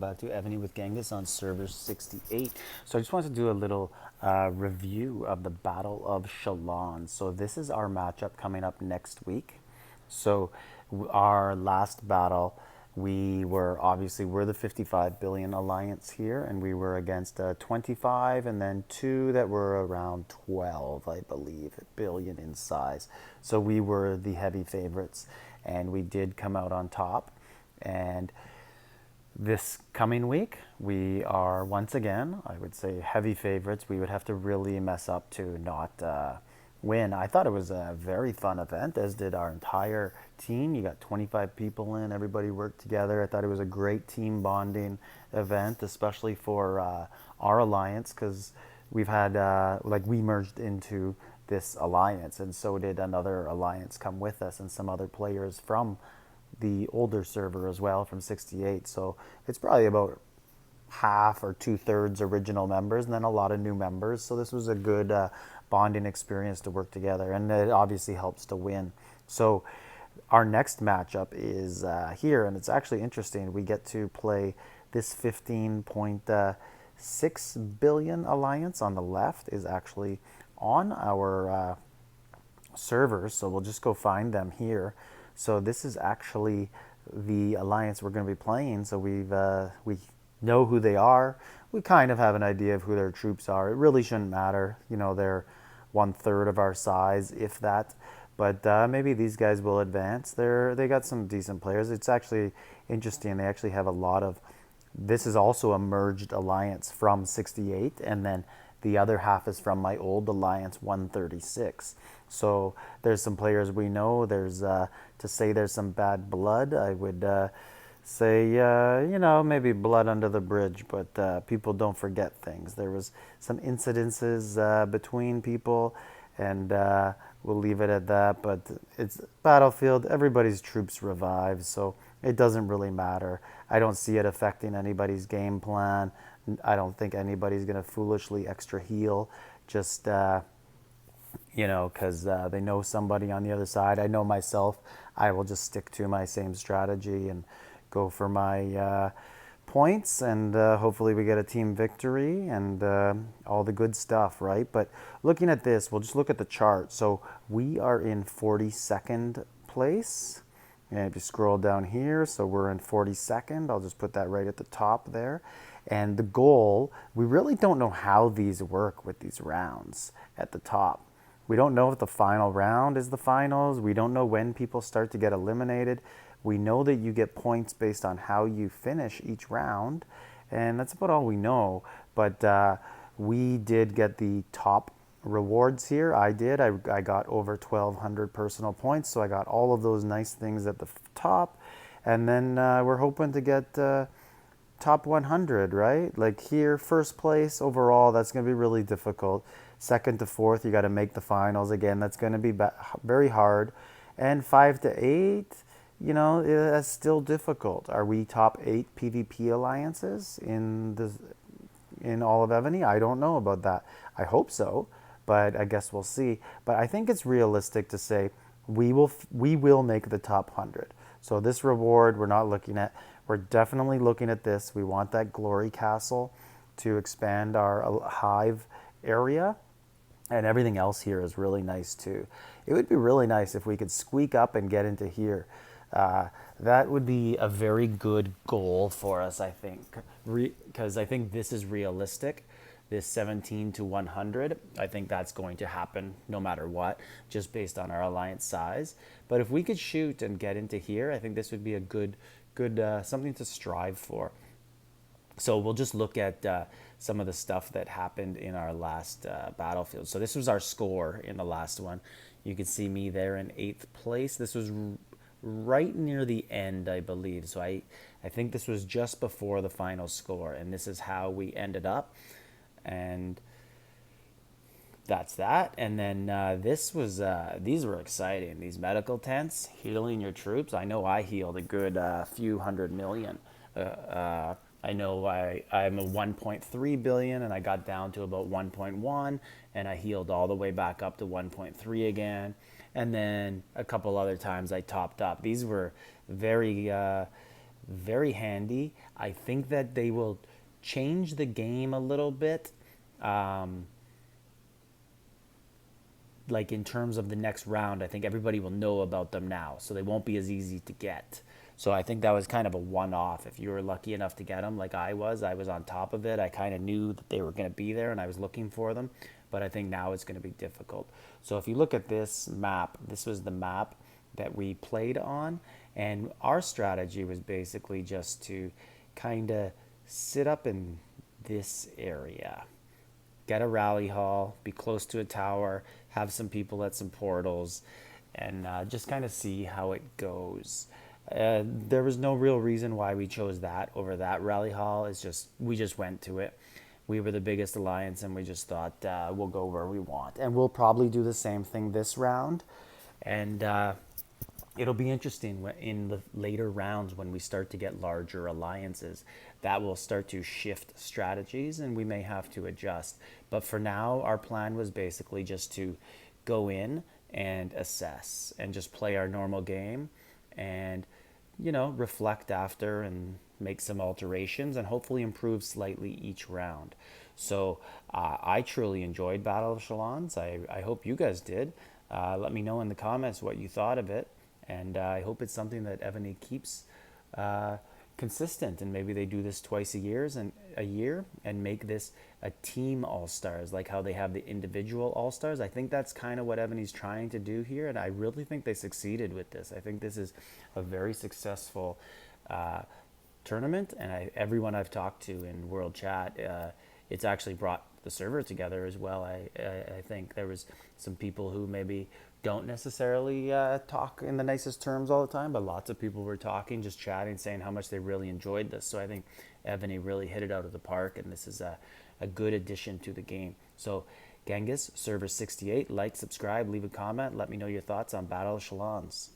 back to Evony with Genghis on server 68. So I just wanted to do a little review of the Battle of Chalons. So this is our matchup coming up next week. So our last battle, we're the 55 billion alliance here, and we were against 25, and then two that were around 12, I believe, billion in size. So we were the heavy favorites, and we did come out on top. And this coming week, we are once again, I would say, heavy favorites. We would have to really mess up to not win. I thought it was a very fun event, as did our entire team. You got 25 people in, everybody worked together. I thought it was a great team bonding event, especially for our alliance, because we've had, we merged into this alliance, and so did another alliance come with us, and some other players from the older server as well from 68. So it's probably about half or 2/3 original members, and then a lot of new members. So this was a good bonding experience to work together, and it obviously helps to win. So our next matchup is here, and it's actually interesting. We get to play this 15.6 billion alliance on the left is actually on our servers. So we'll just go find them here. So this is actually the alliance we're going to be playing. So we know who they are. We kind of have an idea of who their troops are. It really shouldn't matter. You know, they're 1/3 of our size, if that. But maybe these guys will advance. They got some decent players. It's actually interesting. They actually have a lot of. This is also a merged alliance from 68, and then the other half is from my old alliance 136. So there's some players we know. There's to say there's some bad blood. I would say maybe blood under the bridge, but people don't forget things. There was some incidences between people, and we'll leave it at that. But it's battlefield. Everybody's troops revive, so it doesn't really matter. I don't see it affecting anybody's game plan. I don't think anybody's going to foolishly extra heal just, because they know somebody on the other side. I know myself. I will just stick to my same strategy and go for my points, and hopefully we get a team victory and all the good stuff, right? But looking at this, we'll just look at the chart. So we are in 42nd place. And if you scroll down here, so we're in 42nd. I'll just put that right at the top there. And the goal, we really don't know how these work with these rounds at the top. We don't know if the final round is the finals. We don't know when people start to get eliminated. We know that you get points based on how you finish each round, and that's about all we know. But we did get the top rewards here. I did. I got over 1,200 personal points, so I got all of those nice things at the top. And then we're hoping to get top 100, right? Like here, first place overall, that's going to be really difficult. Second to fourth, you got to make the finals. Again, that's going to be very hard. And 5 to 8, that's still difficult. Are we top 8 PvP alliances in all of Evony? I don't know about that. I hope so, but I guess we'll see. But I think it's realistic to say we will make the top 100. So this reward we're not looking at. We're definitely looking at this. We want that glory castle to expand our hive area. And everything else here is really nice too. It would be really nice if we could squeak up and get into here. That would be a very good goal for us, I think, because I think this is realistic. This 17 to 100, I think that's going to happen no matter what, just based on our alliance size. But if we could shoot and get into here, I think this would be a good something to strive for. So we'll just look at some of the stuff that happened in our last battlefield. So this was our score in the last one. You can see me there in 8th place. This was right near the end, I believe. So I think this was just before the final score, and this is how we ended up. And that's that. And then these were exciting. These medical tents, healing your troops. I know I healed a good few hundred million. I know I'm a 1.3 billion, and I got down to about 1.1, and I healed all the way back up to 1.3 again. And then a couple other times I topped up. These were very very handy. I think that they will change the game a little bit, um, like in terms of the next round. I think everybody will know about them now, so they won't be as easy to get. So I think that was kind of a one-off. If you were lucky enough to get them, like I was on top of it. I kind of knew that they were going to be there, and I was looking for them. But I think now it's going to be difficult. So if you look at this map, this was the map that we played on, and our strategy was basically just to kind of sit up in this area, get a rally hall, be close to a tower, have some people at some portals, and just kind of see how it goes. There was no real reason why we chose that over that rally hall. It's just we just went to it. We were the biggest alliance, and we just thought we'll go where we want, and we'll probably do the same thing this round. And it'll be interesting in the later rounds when we start to get larger alliances. That will start to shift strategies, and we may have to adjust. But for now, our plan was basically just to go in and assess and just play our normal game, and reflect after and make some alterations and hopefully improve slightly each round. So I truly enjoyed Battle of Chalons. I hope you guys did. Let me know in the comments what you thought of it, and I hope it's something that Evony keeps uh, consistent, and maybe they do this twice a year and make this a team all stars, like how they have the individual all stars. I think that's kind of what Evany's trying to do here, and I really think they succeeded with this. I think this is a very successful uh, tournament, and everyone I've talked to in World Chat, it's actually brought the server together as well. I think there was some people who maybe don't necessarily talk in the nicest terms all the time, but lots of people were talking, just chatting, saying how much they really enjoyed this. So I think Evony really hit it out of the park, and this is a good addition to the game. So Genghis, server 68, like, subscribe, leave a comment, let me know your thoughts on Battle of Chalons.